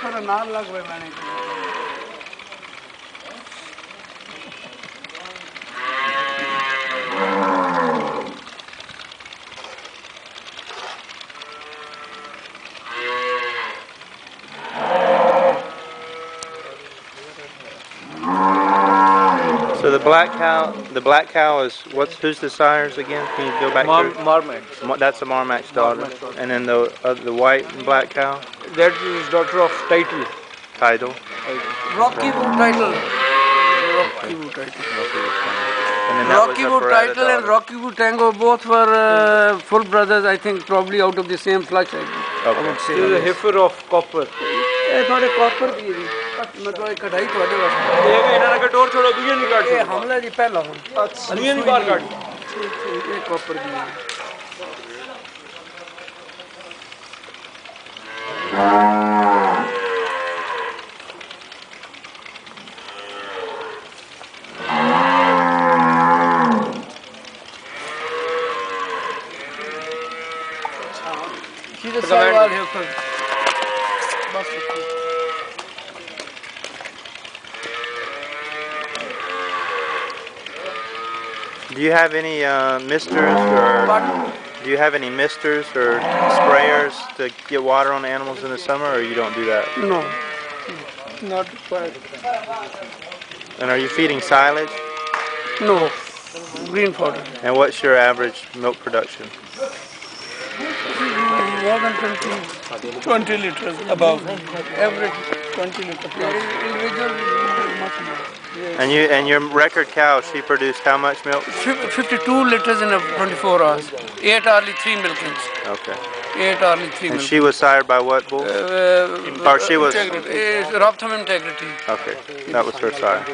So the black cow is who's the sires again? Can you go back to Marmax. That's a Marmax daughter. And then the white and black cow? That is daughter of Title. Title. Rocky Wood Title. Rocky Wood Title. Rocky Wood Title and Rocky Wood Tango both were full brothers, I think, probably out of the same flush. I would say. She is a heifer of copper. थोड़े copper की मैं तो कढ़ाई थोड़े वास्ते ये इन्हां का डोर छोड़ो दुनिया नहीं काट ये हमला जी पहला हूं अच्छा दुनिया नहीं बाहर काट ये कॉपर की she's a Sargodha heifer. Do you have any misters or sprayers to get water on the animals in the summer, or you don't do that? No, not required. And are you feeding silage? No, green fodder. And what's your average milk production? More than 20 liters above average 20 liters. Individual much more. Yes. And your record cow, she produced how much milk? 52 liters in 24 hours. 8 hourly 3 milkings. Okay. 8 hourly 3 milkings. And she was sired by what bull? Or she was? Integrity. Integrity. Okay, that was her sire.